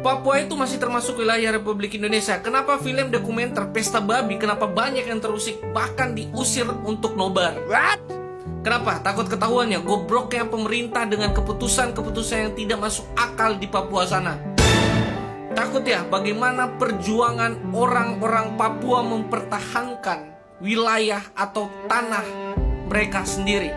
Papua itu masih termasuk wilayah Republik Indonesia. Kenapa film dokumenter Pesta Babi, kenapa banyak yang terusik, bahkan diusir untuk nobar? What? Kenapa? Takut ketahuannya gobloknya pemerintah dengan keputusan-keputusan yang tidak masuk akal di Papua sana. Takut ya bagaimana perjuangan orang-orang Papua mempertahankan wilayah atau tanah mereka sendiri.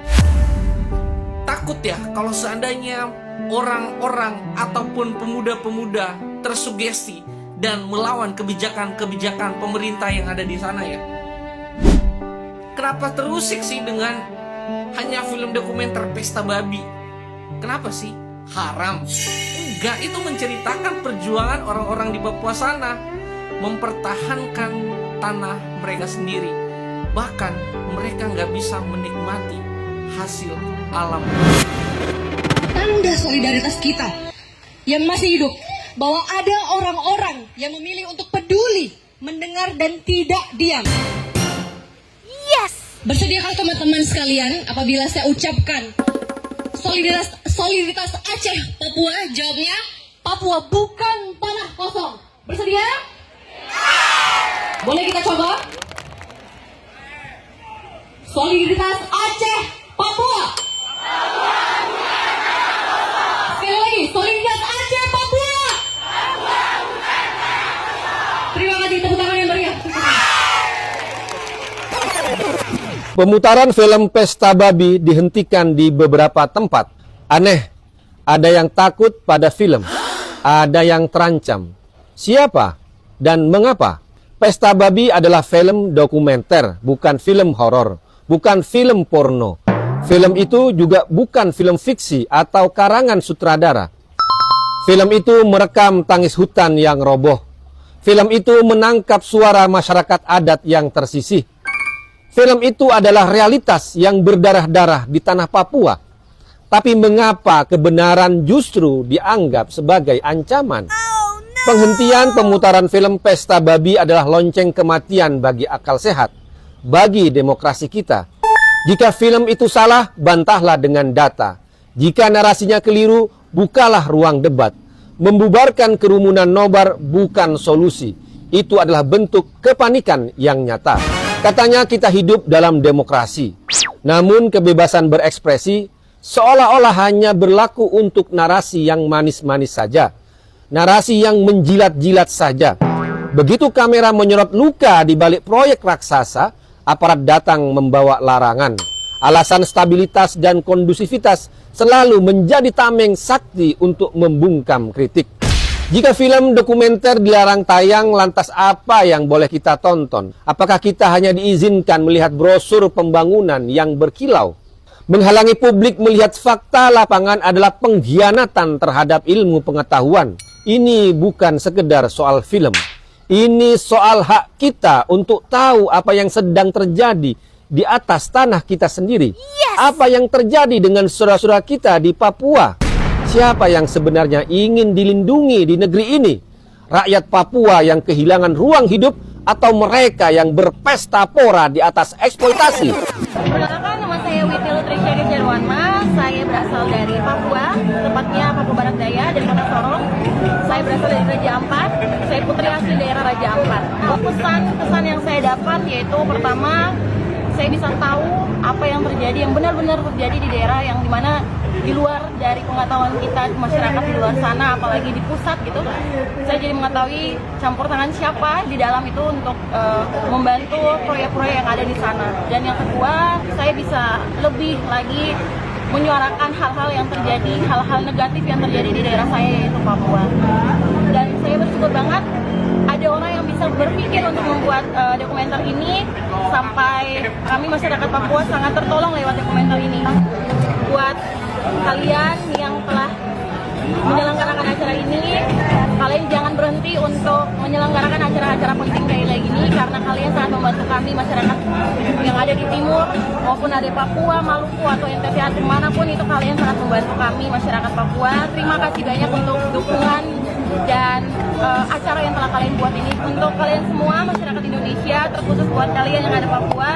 Takut ya kalau seandainya orang-orang ataupun pemuda-pemuda tersugesti dan melawan kebijakan-kebijakan pemerintah yang ada di sana ya. Kenapa terusik sih dengan hanya film dokumenter Pesta Babi? Kenapa sih? Haram? Enggak, itu menceritakan perjuangan orang-orang di Papua sana mempertahankan tanah mereka sendiri. Bahkan mereka nggak bisa menikmati hasil alam. Tanda solidaritas kita yang masih hidup bahwa ada orang-orang yang memilih untuk peduli, mendengar dan tidak diam. Yes. Bersediakah teman-teman sekalian apabila saya ucapkan solidaritas Aceh Papua? Jawabnya Papua bukan tanah kosong. Bersedia? Boleh kita coba? Solidaritas Aceh Papua. Sekali lagi, solidaritas Aceh Papua. Terima kasih, tepuk tangan yang meriah. Pemutaran film Pesta Babi dihentikan di beberapa tempat. Aneh, ada yang takut pada film, ada yang terancam. Siapa dan mengapa? Pesta Babi adalah film dokumenter, bukan film horor, bukan film porno. Film itu juga bukan film fiksi atau karangan sutradara. Film itu merekam tangis hutan yang roboh. Film itu menangkap suara masyarakat adat yang tersisih. Film itu adalah realitas yang berdarah-darah di tanah Papua. Tapi mengapa kebenaran justru dianggap sebagai ancaman? Penghentian pemutaran film Pesta Babi adalah lonceng kematian bagi akal sehat, bagi demokrasi kita. Jika film itu salah, bantahlah dengan data. Jika narasinya keliru, bukalah ruang debat. Membubarkan kerumunan nobar bukan solusi. Itu adalah bentuk kepanikan yang nyata. Katanya kita hidup dalam demokrasi. Namun kebebasan berekspresi seolah-olah hanya berlaku untuk narasi yang manis-manis saja. Narasi yang menjilat-jilat saja. Begitu kamera menyorot luka di balik proyek raksasa, aparat datang membawa larangan. Alasan stabilitas dan kondusivitas selalu menjadi tameng sakti untuk membungkam kritik. Jika film dokumenter dilarang tayang, lantas apa yang boleh kita tonton? Apakah kita hanya diizinkan melihat brosur pembangunan yang berkilau? Menghalangi publik melihat fakta lapangan adalah pengkhianatan terhadap ilmu pengetahuan. Ini bukan sekedar soal film. Ini soal hak kita untuk tahu apa yang sedang terjadi di atas tanah kita sendiri. Yes. Apa yang terjadi dengan saudara-saudara kita di Papua? Siapa yang sebenarnya ingin dilindungi di negeri ini? Rakyat Papua yang kehilangan ruang hidup atau mereka yang berpesta pora di atas eksploitasi? Perkenalkan, nama saya Witi Lutrisya Kejarwanma. Saya berasal dari Papua, tepatnya Papua Barat Daya, dari Kota Sorong. Saya berasal dari Raja Ampat. Saya putri asli daerah Raja Ampat. Kesan yang saya dapat yaitu pertama, saya bisa tahu apa yang terjadi, yang benar-benar terjadi di daerah yang dimana di luar dari pengetahuan kita, masyarakat di luar sana, apalagi di pusat gitu. Saya jadi mengetahui campur tangan siapa di dalam itu untuk membantu proyek-proyek yang ada di sana. Dan yang kedua, saya bisa lebih lagi menyuarakan hal-hal yang terjadi, hal-hal negatif yang terjadi di daerah saya, yaitu Papua. Dan saya bersyukur banget ada orang yang bisa berpikir untuk membuat dokumenter ini, sampai kami masyarakat Papua sangat tertolong lewat dokumenter ini. Buat kalian yang telah menyelenggarakan acara ini, kalian jangan berhenti untuk menyelenggarakan acara-acara penting kayak gini, karena kalian sangat membantu kami masyarakat yang ada di timur maupun ada Papua, Maluku atau NTT atau manapun itu, kalian sangat membantu kami masyarakat Papua. Terima kasih banyak untuk dukungan dan acara yang telah kalian kalian buat ini. Untuk kalian semua masyarakat Indonesia, terkhusus buat kalian yang ada Papua,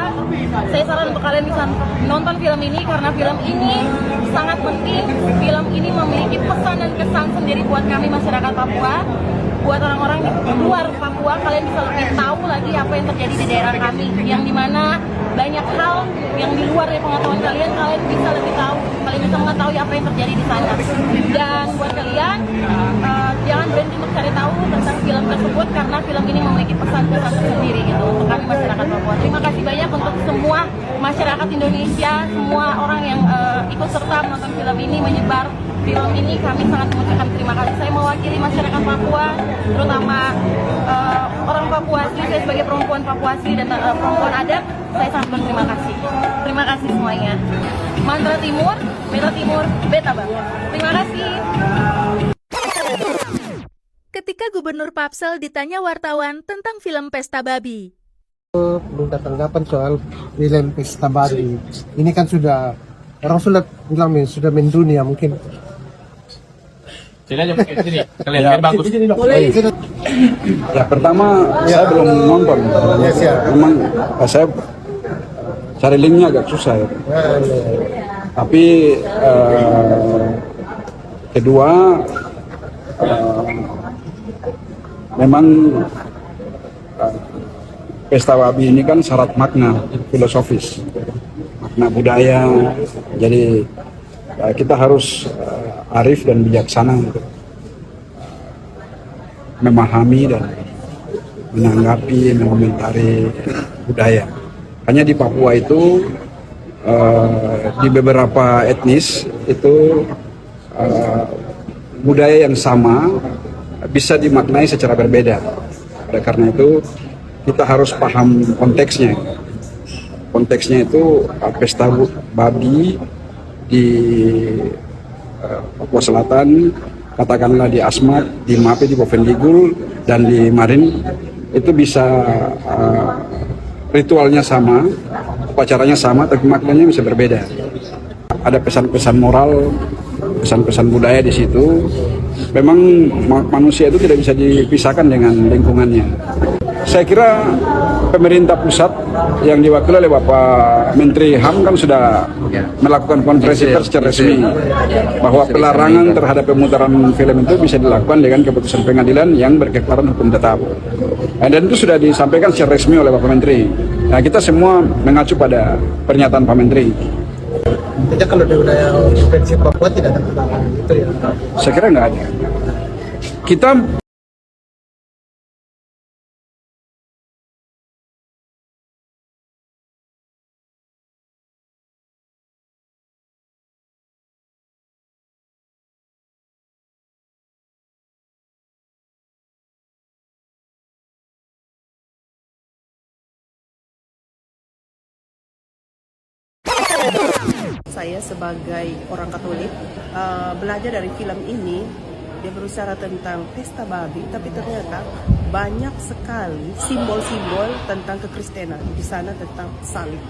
saya saran untuk kalian bisa nonton film ini karena film ini sangat penting. Film ini memiliki pesan dan kesan sendiri buat kami masyarakat Papua. Buat orang-orang di luar Papua, kalian bisa lebih tahu lagi apa yang terjadi di daerah kami, yang dimana banyak hal yang di luar dari pengetahuan kalian, kalian bisa lebih tahu, kalian bisa mengetahui apa yang terjadi di sana. Dan buat kalian, jangan berhenti untuk cari tahu tentang film tersebut karena film ini memiliki pesan-pesan tersendiri gitu untuk kami masyarakat Papua. Terima kasih banyak untuk semua masyarakat Indonesia, semua orang yang ikut serta menonton film ini, menyebar film ini. Kami sangat mengucapkan terima kasih. Saya mewakili masyarakat Papua, terutama orang Papua asli. Saya sebagai perempuan Papua asli dan perempuan adat, saya sangat berterima kasih. Terima kasih semuanya. Mantra Timur, Beta Timur, Beta Bang. Terima kasih. Ketika Gubernur Papsel ditanya wartawan tentang film Pesta Babi. Minta tanggapan soal film Pesta Babi. Ini kan sudah orang sudah bilang sudah mendunia mungkin. Sini aja pakai sini. Kalian biar bagus. Ya pertama saya belum nonton. Memang saya cari linknya agak susah ya. Tapi kedua memang Pesta Babi ini kan syarat makna filosofis, makna budaya. Jadi kita harus arif dan bijaksana untuk memahami dan menanggapi, mengomentari budaya. Hanya di Papua itu di beberapa etnis itu budaya yang sama bisa dimaknai secara berbeda. Oleh karena itu kita harus paham konteksnya. Konteksnya itu Pesta Babi di Papua Selatan, katakanlah di Asmat, di Mape, di Bovendigul, dan di Marin itu bisa ritualnya sama, upacaranya sama, tapi maknanya bisa berbeda. Ada pesan-pesan moral, pesan-pesan budaya di situ. Memang manusia itu tidak bisa dipisahkan dengan lingkungannya. Saya kira pemerintah pusat yang diwakili oleh Bapak Menteri HAM kan sudah melakukan konferensi pers secara resmi bahwa pelarangan terhadap pemutaran film itu bisa dilakukan dengan keputusan pengadilan yang berkekuatan hukum tetap. Dan itu sudah disampaikan secara resmi oleh Bapak Menteri. Nah, kita semua mengacu pada pernyataan Pak Menteri. Jadi kalau di wilayah provinsi Papua tidak ada pelarangan itu ya? Saya kira nggak ada. Kita Saya sebagai orang Katolik belajar dari film ini. Dia berbicara tentang Pesta Babi, tapi ternyata banyak sekali simbol-simbol tentang kekristenan di sana, tentang salib.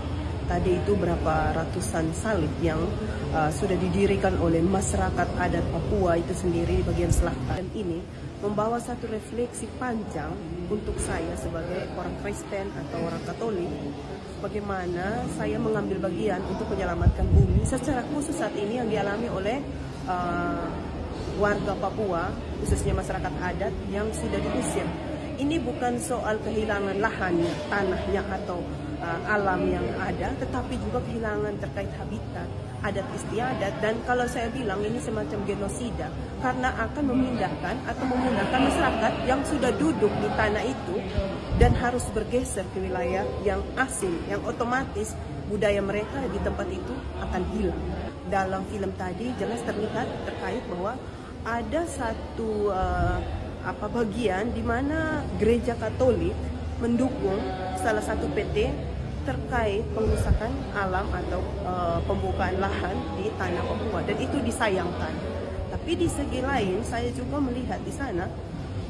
Tadi itu berapa ratusan salib yang sudah didirikan oleh masyarakat adat Papua itu sendiri di bagian selatan. Dan ini membawa satu refleksi panjang untuk saya sebagai orang Kristen atau orang Katolik, bagaimana saya mengambil bagian untuk menyelamatkan bumi, secara khusus saat ini yang dialami oleh warga Papua, khususnya masyarakat adat yang sudah diusir. Ini bukan soal kehilangan lahannya, tanahnya atau alam yang ada, tetapi juga kehilangan terkait habitat, adat istiadat. Dan kalau saya bilang ini semacam genosida, karena akan memindahkan atau memudahkan masyarakat yang sudah duduk di tanah itu dan harus bergeser ke wilayah yang asing, yang otomatis budaya mereka di tempat itu akan hilang. Dalam film tadi jelas terlihat terkait bahwa ada satu bagian di mana gereja Katolik mendukung salah satu PT terkait pengrusakan alam atau pembukaan lahan di tanah Papua, dan itu disayangkan. Tapi di segi lain saya juga melihat di sana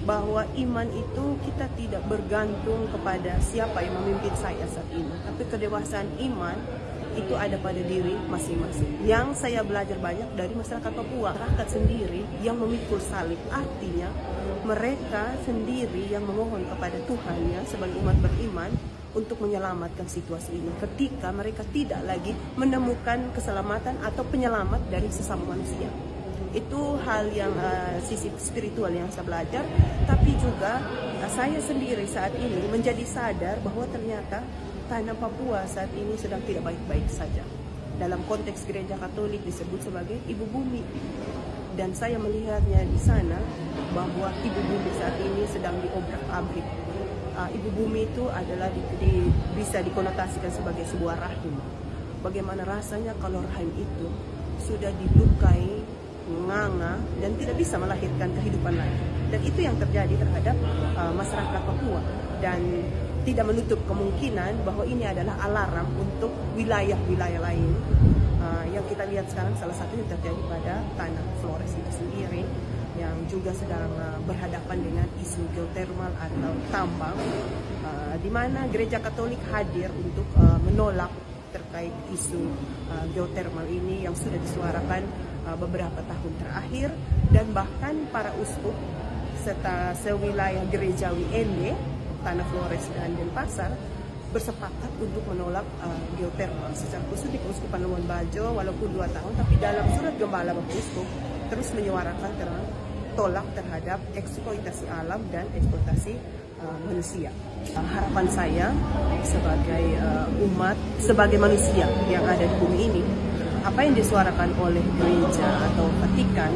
bahwa iman itu kita tidak bergantung kepada siapa yang memimpin saya saat ini, tapi kedewasaan iman itu ada pada diri masing-masing. Yang saya belajar banyak dari masyarakat Papua, masyarakat sendiri yang memikul salib. Artinya mereka sendiri yang memohon kepada Tuhannya sebagai umat beriman untuk menyelamatkan situasi ini ketika mereka tidak lagi menemukan keselamatan atau penyelamat dari sesama manusia. Itu hal yang sisi spiritual yang saya belajar, tapi juga saya sendiri saat ini menjadi sadar bahwa ternyata tanah Papua saat ini sedang tidak baik-baik saja. Dalam konteks gereja Katolik disebut sebagai ibu bumi. Dan saya melihatnya di sana bahwa ibu bumi saat ini sedang diobrak-abrik. Ibu bumi itu adalah bisa dikonotasikan sebagai sebuah rahim. Bagaimana rasanya kalau rahim itu sudah dilukai, menganga, dan tidak bisa melahirkan kehidupan lagi. Dan itu yang terjadi terhadap masyarakat Papua. Dan tidak menutup kemungkinan bahwa ini adalah alarm untuk wilayah-wilayah lain. Yang kita lihat sekarang salah satunya terjadi pada tanah Flores itu sendiri yang juga sedang berhadapan dengan isu geotermal atau tambang, di mana gereja Katolik hadir untuk menolak terkait isu geotermal ini yang sudah disuarakan beberapa tahun terakhir, dan bahkan para uskup serta sewilayah gereja WND tanah Flores dan Denpasar bersepakat untuk menolak geotermal. Secara khusus di Keuskupan Labuan Bajo walaupun 2 tahun, tapi dalam surat Gembala Bapak Uskup terus menyuarakan tolak terhadap eksploitasi alam dan eksploitasi manusia. Harapan saya sebagai umat, sebagai manusia yang ada di bumi ini, apa yang disuarakan oleh gereja atau Vatikan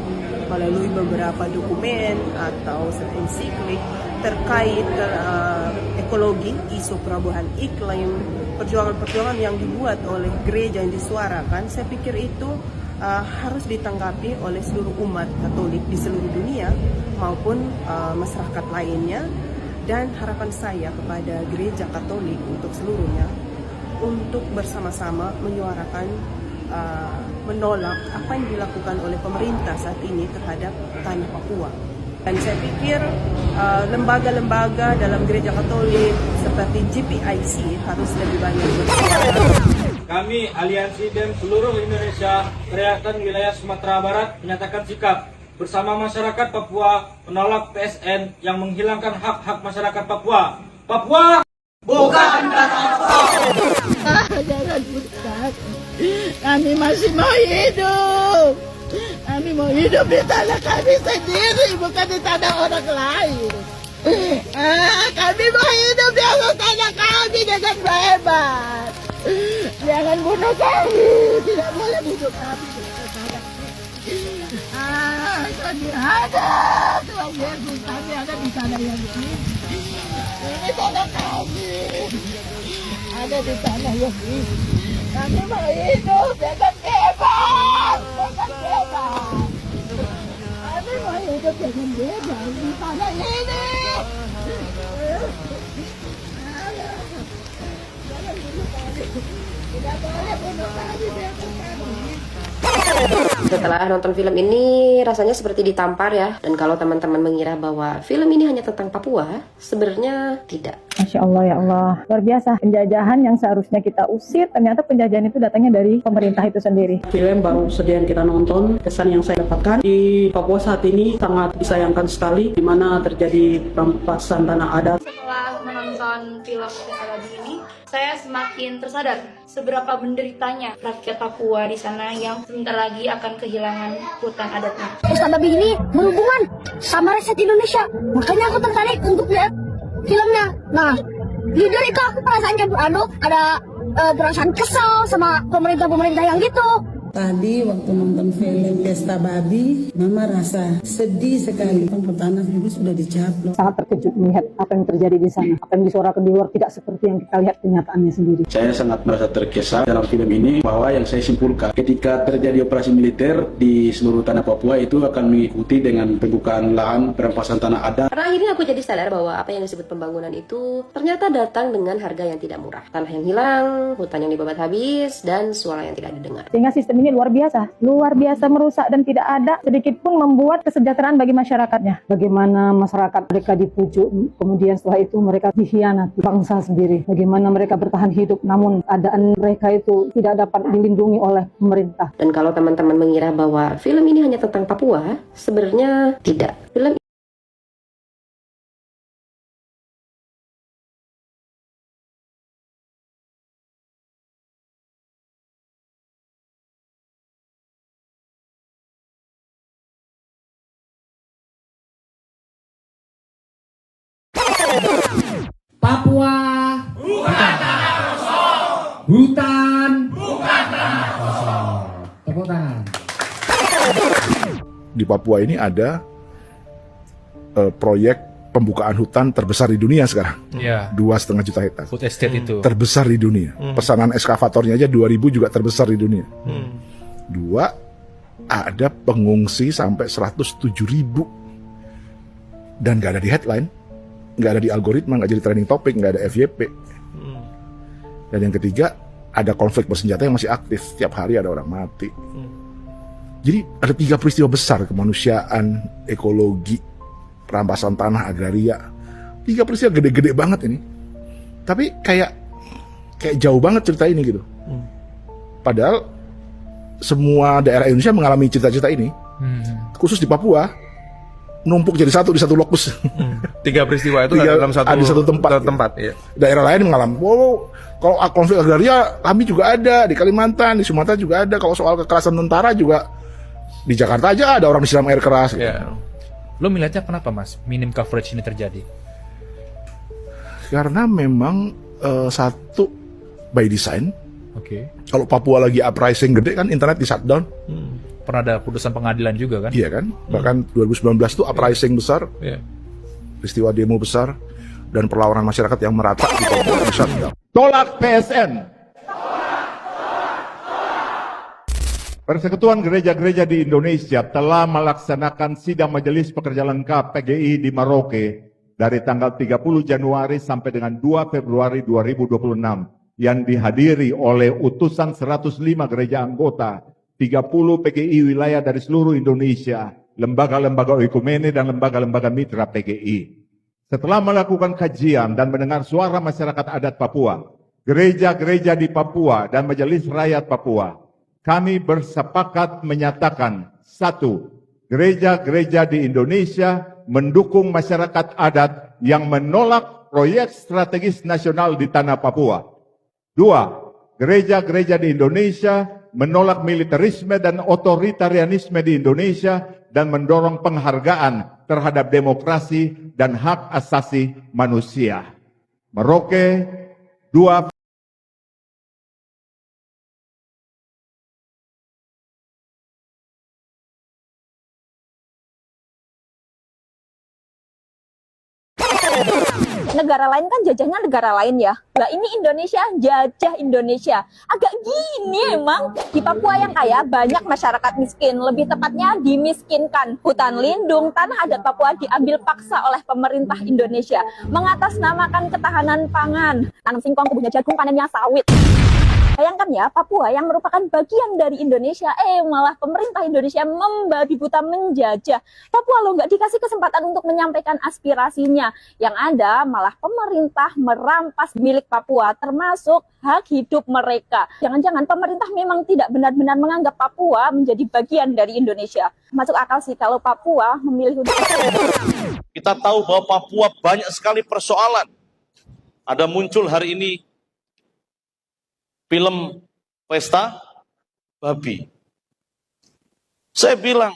melalui beberapa dokumen atau ensiklik terkait ekologi, isu perubahan iklim, perjuangan-perjuangan yang dibuat oleh gereja yang disuarakan, saya pikir itu harus ditanggapi oleh seluruh umat Katolik di seluruh dunia maupun masyarakat lainnya. Dan harapan saya kepada gereja Katolik untuk seluruhnya untuk bersama-sama menyuarakan, menolak apa yang dilakukan oleh pemerintah saat ini terhadap tanah Papua. Dan saya pikir lembaga-lembaga dalam gereja Katolik seperti GPIC harus lebih banyak bersuara. Kami Aliansi BEM seluruh Indonesia teriakan wilayah Sumatera Barat menyatakan sikap bersama masyarakat Papua menolak PSN yang menghilangkan hak-hak masyarakat Papua. Papua bukan jangan bukan. Kami masih mau hidup. Kami mau hidup di tanah kami sendiri, bukan di tanah orang lain. Kami mau hidup di atas tanah kami dengan bebas. Jangan bunuh kami, tidak boleh bunuh kami. Kami ada, Tuhan Yesus, kami ada di tanah yang ini. Ini tanah kami, ada di tanah yang ini. Kami mau hidup dengan bebas, dengan bebas. Kami mau hidup dengan bebas di tanah ini. Jangan bunuh kami, tidak boleh bunuh kami, bebas kami. Setelah nonton film ini rasanya seperti ditampar ya. Dan kalau teman-teman mengira bahwa film ini hanya tentang Papua, sebenarnya tidak. Masya Allah ya Allah, luar biasa. Penjajahan yang seharusnya kita usir, ternyata penjajahan itu datangnya dari pemerintah itu sendiri. Film baru saja yang kita nonton, kesan yang saya dapatkan di Papua saat ini sangat disayangkan sekali, di mana terjadi perampasan tanah adat. Setelah menonton film Pesta ini, saya semakin tersadar seberapa menderitanya rakyat Papua di sana yang sebentar lagi akan kehilangan hutan adatnya. Pesta Babi ini berhubungan sama riset Indonesia, makanya aku tertarik untuk lihat filmnya. Nah, jujur itu aku perasaannya ada perasaan kesal sama pemerintah yang gitu. Tadi waktu nonton film Pesta Babi, Mama rasa sedih sekali. Pertahanan juga sudah dicaplok. Sangat terkejut melihat apa yang terjadi di sana. Apa yang disuarakan di luar tidak seperti yang kita lihat kenyataannya sendiri. Saya sangat merasa terkesan dalam film ini bahwa yang saya simpulkan ketika terjadi operasi militer di seluruh tanah Papua itu akan mengikuti dengan pembukaan lahan, perampasan tanah adat. Karena akhirnya aku jadi sadar bahwa apa yang disebut pembangunan itu ternyata datang dengan harga yang tidak murah. Tanah yang hilang, hutan yang dibabat habis, dan suara yang tidak didengar. Sehingga sistem ini luar biasa merusak dan tidak ada sedikit pun membuat kesejahteraan bagi masyarakatnya. Bagaimana masyarakat mereka dipujuk, kemudian setelah itu mereka dikhianati bangsa sendiri. Bagaimana mereka bertahan hidup, namun keadaan mereka itu tidak dapat dilindungi oleh pemerintah. Dan kalau teman-teman mengira bahwa film ini hanya tentang Papua, sebenarnya tidak. Film Papua bukan tanah kosong. Hutan bukan tanah kosong. Tepuk tangan. Di Papua ini ada proyek pembukaan hutan terbesar di dunia sekarang. Ya. 2,5 juta hektar. Food estate itu. Terbesar di dunia. Pesanan eskavatornya aja 2.000 juga terbesar di dunia. Dua, ada pengungsi sampai 107.000. Dan gak ada di headline, gak ada di algoritma, gak jadi trending topic, gak ada FYP. Dan yang ketiga, ada konflik bersenjata yang masih aktif. Tiap hari ada orang mati. Jadi ada 3 peristiwa besar: kemanusiaan, ekologi, perampasan tanah, agraria. 3 peristiwa gede-gede banget ini. Tapi kayak jauh banget cerita ini gitu. Padahal semua daerah Indonesia mengalami cerita-cerita ini. Khusus di Papua numpuk jadi satu di satu lokus. 3 peristiwa itu dalam satu tempat. Iya. Daerah lain mengalami. Kalau konflik agraria kami juga ada, di Kalimantan, di Sumatera juga ada. Kalau soal kekerasan tentara juga di Jakarta aja ada orang disiram air keras. Ya. Lo melihatnya kenapa, Mas, minim coverage ini terjadi? Karena memang satu by design. Oke. Kalau Papua lagi uprising gede kan internet di shutdown. Pernah ada putusan pengadilan juga kan? Iya kan? Bahkan 2019 itu uprising besar. Iya. Peristiwa demo besar dan perlawanan masyarakat yang merata di Papua di shutdown. Tolak PSN. Persekutuan Gereja-Gereja di Indonesia telah melaksanakan sidang majelis pekerja lengkap PGI di Merauke dari tanggal 30 Januari sampai dengan 2 Februari 2026 yang dihadiri oleh utusan 105 gereja anggota, 30 PGI wilayah dari seluruh Indonesia, lembaga-lembaga ekumene dan lembaga-lembaga mitra PGI. Setelah melakukan kajian dan mendengar suara masyarakat adat Papua, gereja-gereja di Papua dan Majelis Rakyat Papua, kami bersepakat menyatakan: 1. Gereja-gereja di Indonesia mendukung masyarakat adat yang menolak proyek strategis nasional di tanah Papua. 2. Gereja-gereja di Indonesia menolak militerisme dan otoritarianisme di Indonesia dan mendorong penghargaan terhadap demokrasi dan hak asasi manusia. Merauke, 2 Negara lain kan jajahnya negara lain ya. Lah ini Indonesia jajah Indonesia. Agak gini emang. Di Papua yang kaya banyak masyarakat miskin. Lebih tepatnya dimiskinkan. Hutan lindung, tanah adat Papua diambil paksa oleh pemerintah Indonesia. Mengatasnamakan ketahanan pangan. Tanam singkong, kebunnya jagung, panennya sawit. Bayangkan ya, Papua yang merupakan bagian dari Indonesia, malah pemerintah Indonesia membabi buta menjajah. Papua lo nggak dikasih kesempatan untuk menyampaikan aspirasinya. Yang ada malah pemerintah merampas milik Papua, termasuk hak hidup mereka. Jangan-jangan pemerintah memang tidak benar-benar menganggap Papua menjadi bagian dari Indonesia. Masuk akal sih kalau Papua memilih untuk... Kita tahu bahwa Papua banyak sekali persoalan. Ada muncul hari ini film Pesta Babi. Saya bilang,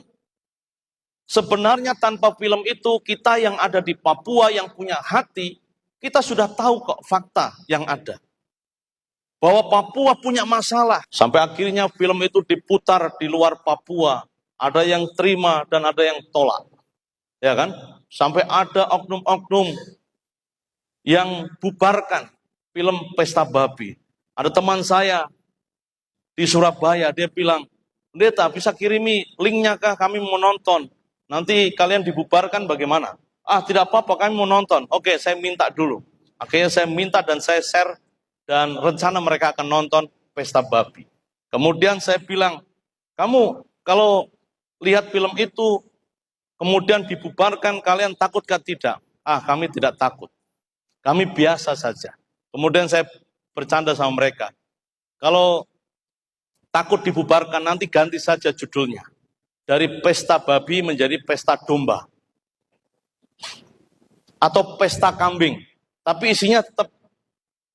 sebenarnya tanpa film itu, kita yang ada di Papua yang punya hati, kita sudah tahu kok fakta yang ada. Bahwa Papua punya masalah. Sampai akhirnya film itu diputar di luar Papua. Ada yang terima dan ada yang tolak. Ya kan? Sampai ada oknum-oknum yang bubarkan film Pesta Babi. Ada teman saya di Surabaya, dia bilang, "Pendeta, bisa kirimi linknya kah, kami mau nonton. Nanti kalian dibubarkan bagaimana?" "Ah, tidak apa-apa, kami mau nonton." "Oke, saya minta dulu." Akhirnya saya minta dan saya share, dan rencana mereka akan nonton Pesta Babi. Kemudian saya bilang, "Kamu kalau lihat film itu, kemudian dibubarkan, kalian takutkah?" "Tidak." "Ah, kami tidak takut. Kami biasa saja." Kemudian saya bercanda sama mereka. "Kalau takut dibubarkan, nanti ganti saja judulnya. Dari Pesta Babi menjadi Pesta Domba. Atau Pesta Kambing. Tapi isinya tetap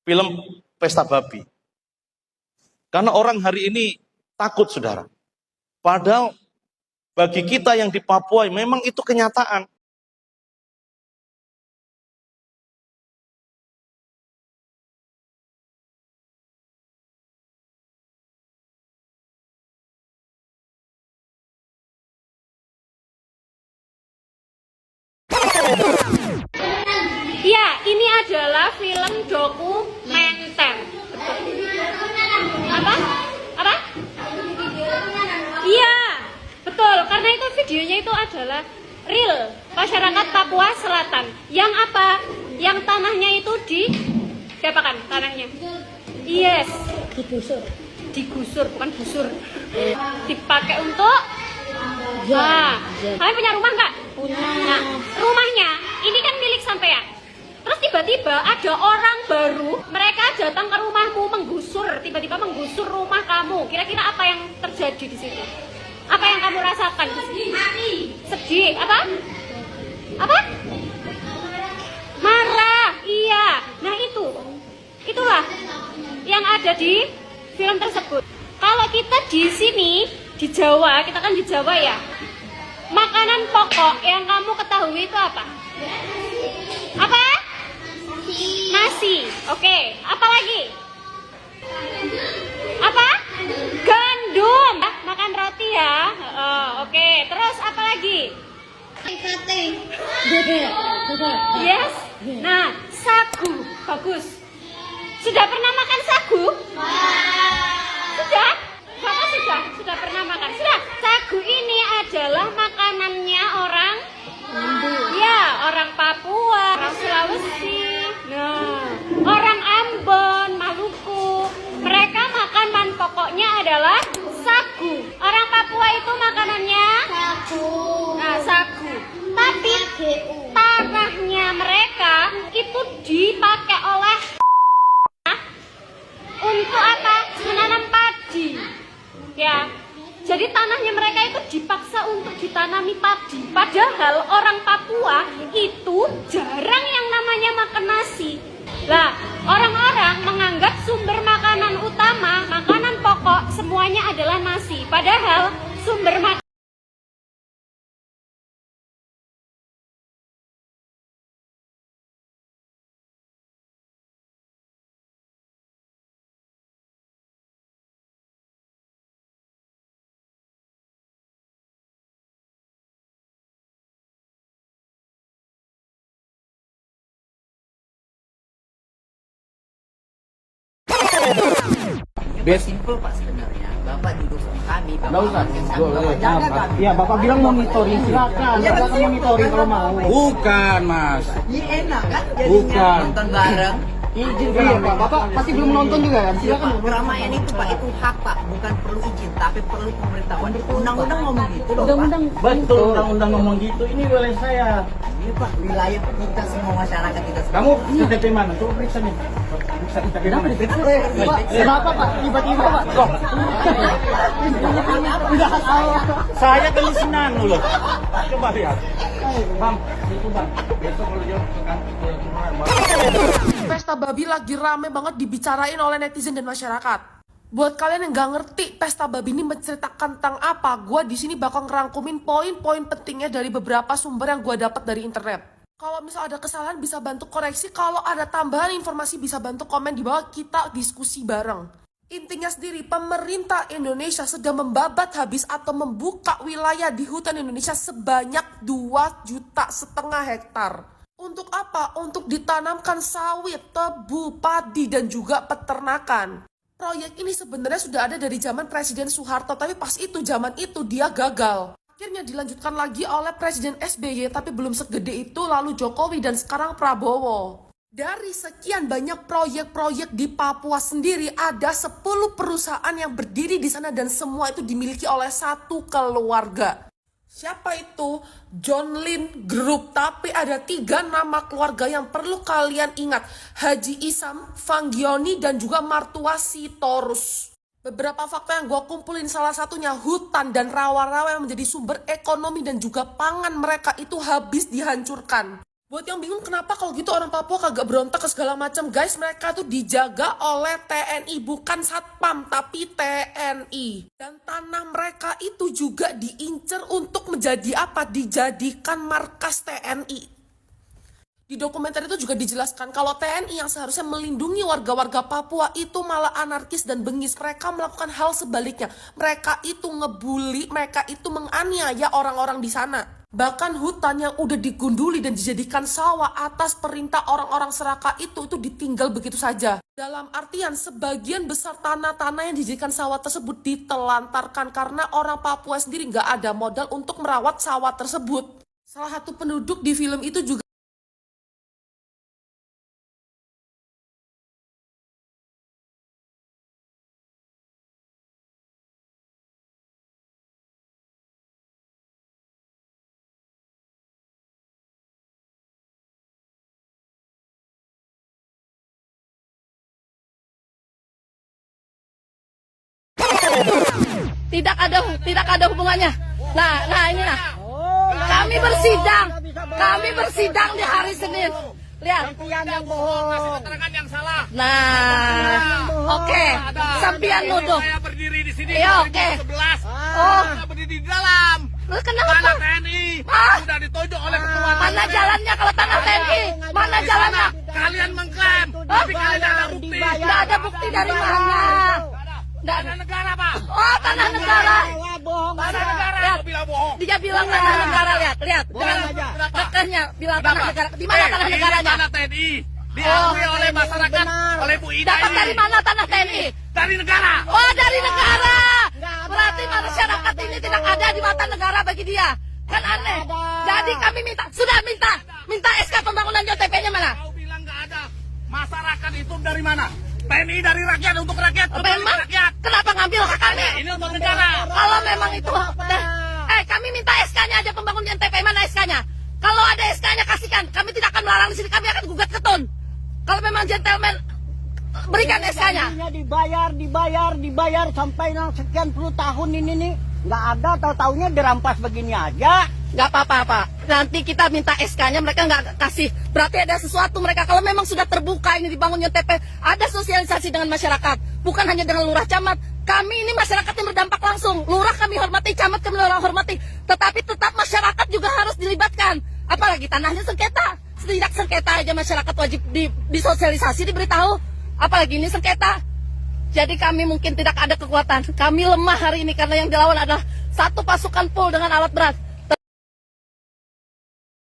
film Pesta Babi." Karena orang hari ini takut, saudara. Padahal bagi kita yang di Papua, memang itu kenyataan. Iya, ini adalah film dokumenter. Apa? Apa? Iya, betul. Karena itu videonya itu adalah real masyarakat Papua Selatan. Yang apa? Yang tanahnya itu diapakan tanahnya? Yes. Digusur, bukan busur. Dipakai untuk kalian punya rumah nggak? Punya. Nah, rumahnya ini kan milik sampean. Terus tiba-tiba ada orang baru, mereka datang ke rumahmu tiba-tiba menggusur rumah kamu. Kira-kira apa yang terjadi di situ? Apa yang kamu rasakan? Sedih. Apa? Apa? Marah. Iya. Nah itulah yang ada di film tersebut. Kalau kita di sini di Jawa, kita kan di Jawa ya. Makanan pokok yang kamu ketahui itu apa? Apa? Nasi. Oke. Apa lagi? Apa? Gandum. Makan roti ya. Oke. Terus apa lagi? Sate. Yes. Nah, sagu. Bagus. Sudah pernah makan sagu? Sudah? Bapak sudah pernah makan. Sudah. Sagu ini adalah makanannya orang ya, orang Papua, orang Sulawesi, orang Ambon, Maluku. Mereka makan pokoknya adalah sagu. Orang Papua itu makanannya sagu. Nah, sagu. Tapi tanahnya mereka itu dipakai oleh untuk apa? Menanam padi. Ya. Jadi tanahnya mereka itu dipaksa untuk ditanami padi. Padahal orang Papua itu jarang yang namanya makan nasi. Lah, orang-orang menganggap sumber makanan utama, makanan pokok semuanya adalah nasi. Padahal sumber makanan Simpel Pak sebenarnya. Bapak duduk sama kami. Nggak usah. Iya, Bapak bilang monitoring, silakan. Bapak monitoring kalau mau. Bukan, Mas. Ini enak kan jadinya nonton bareng. Izin iya, Pak. Bapak pasti belum nonton juga kan? Silakan. Keramaian itu Pak, itu hak Pak, bukan perlu izin, tapi perlu pemberitahuan. Undang-undang ngomong gitu loh. Undang-undang. Betul, undang-undang ngomong gitu. Ini wilayah saya. Ini Pak, wilayah kita semua masyarakat kita semua. Kamu KTP mana? Coba periksa nih. Periksa KTP mana? Kenapa Pak? Tiba-tiba Pak. Kok? Saya ke Lisinang loh. Coba lihat. Bang, coba. Besok kalau dia ke kantor. Pesta babi lagi rame banget dibicarain oleh netizen dan masyarakat. Buat kalian yang nggak ngerti pesta babi ini menceritakan tentang apa, gue di sini bakal ngerangkumin poin-poin pentingnya dari beberapa sumber yang gue dapat dari internet. Kalau misal ada kesalahan bisa bantu koreksi, kalau ada tambahan informasi bisa bantu komen di bawah, kita diskusi bareng. Intinya sendiri, pemerintah Indonesia sedang membabat habis atau membuka wilayah di hutan Indonesia sebanyak 2,5 juta hektar. Untuk apa? Untuk ditanamkan sawit, tebu, padi, dan juga peternakan. Proyek ini sebenarnya sudah ada dari zaman Presiden Soeharto, tapi pas itu zaman itu dia gagal. Akhirnya dilanjutkan lagi oleh Presiden SBY, tapi belum segede itu, lalu Jokowi dan sekarang Prabowo. Dari sekian banyak proyek-proyek di Papua sendiri, ada 10 perusahaan yang berdiri di sana dan semua itu dimiliki oleh satu keluarga. Siapa itu? John Lin Group. Tapi ada 3 nama keluarga yang perlu kalian ingat. Haji Isam, Fanggioni, dan juga Martua Sitorus. Beberapa fakta yang gue kumpulin, salah satunya hutan dan rawa-rawa yang menjadi sumber ekonomi dan juga pangan mereka itu habis dihancurkan. Buat yang bingung kenapa kalau gitu orang Papua kagak berontak ke segala macam, guys, mereka tuh dijaga oleh TNI, bukan Satpam tapi TNI. Dan tanah mereka itu juga diincer untuk menjadi apa? Dijadikan markas TNI. Di dokumenter itu juga dijelaskan kalau TNI yang seharusnya melindungi warga-warga Papua itu malah anarkis dan bengis. Mereka melakukan hal sebaliknya. Mereka itu ngebully, mereka itu menganiaya orang-orang di sana. Bahkan hutan yang udah digunduli dan dijadikan sawah atas perintah orang-orang Serakah itu ditinggal begitu saja. Dalam artian sebagian besar tanah-tanah yang dijadikan sawah tersebut ditelantarkan karena orang Papua sendiri nggak ada modal untuk merawat sawah tersebut. Salah satu penduduk di film itu juga tidak ada hubungannya. Nah ini nah. Kami bersidang di hari Senin. Lihat. Yang bohong, kasih keterangan yang salah. Nah, oke. Sampian nuduh. Saya berdiri di sini. Iya, oke. 2011. Oh, Saya berdiri di dalam. Terus kenapa? Tanah TNI sudah ditunjuk oleh ketua. Mana jalannya kalau tanah TNI? Mana jalannya? Kalian mengklaim, tapi kalian tidak ada bukti. Tidak ada bukti dari mana? Tanah negara, Pak. Oh, tanah negara. Tanah negara. Lihat. Bilang bohong. Dia bilang tanah negara, lihat. Dengan kekehnya bilang tanah negara. Di mana tanah negaranya? Tanah TNI. Diakui oleh masyarakat, oleh Bu Ida Dapat ini. dari mana tanah TNI? Dari negara. Oh, dari negara. Berarti masyarakat ini tidak ada di mata negara bagi dia. Kan aneh. Jadi kami minta SK pembangunan JTP-nya mana? Kau bilang nggak ada. Masyarakat itu dari mana? TNI dari rakyat, untuk rakyat. Memang? Rakyat. Kenapa ngambil hak kami? Ini untuk negara. Kalau memang itu kami minta SK-nya aja pembangunan JTP, mana SK-nya? Kalau ada SK-nya kasihkan. Kami tidak akan melarang di sini, kami akan gugat ke TUN. Kalau memang gentleman berikan SK-nya. Dibayar sampai sekian puluh tahun ini nih. Nggak ada, tahu-taunya dirampas begini aja. Nggak apa-apa, Pak. Nanti kita minta SK-nya, mereka nggak kasih. Berarti ada sesuatu mereka. Kalau memang sudah terbuka ini dibangun JTP, ada sosialisasi dengan masyarakat. Bukan hanya dengan lurah camat. Kami ini masyarakat yang berdampak langsung. Lurah kami hormati, camat kami hormati. Tetapi tetap masyarakat juga harus dilibatkan. Apalagi tanahnya sengketa. Setidak sengketa aja masyarakat wajib disosialisasi, diberitahu. Apalagi ini sengketa. Jadi kami mungkin tidak ada kekuatan. Kami lemah hari ini karena yang dilawan adalah satu pasukan full dengan alat berat.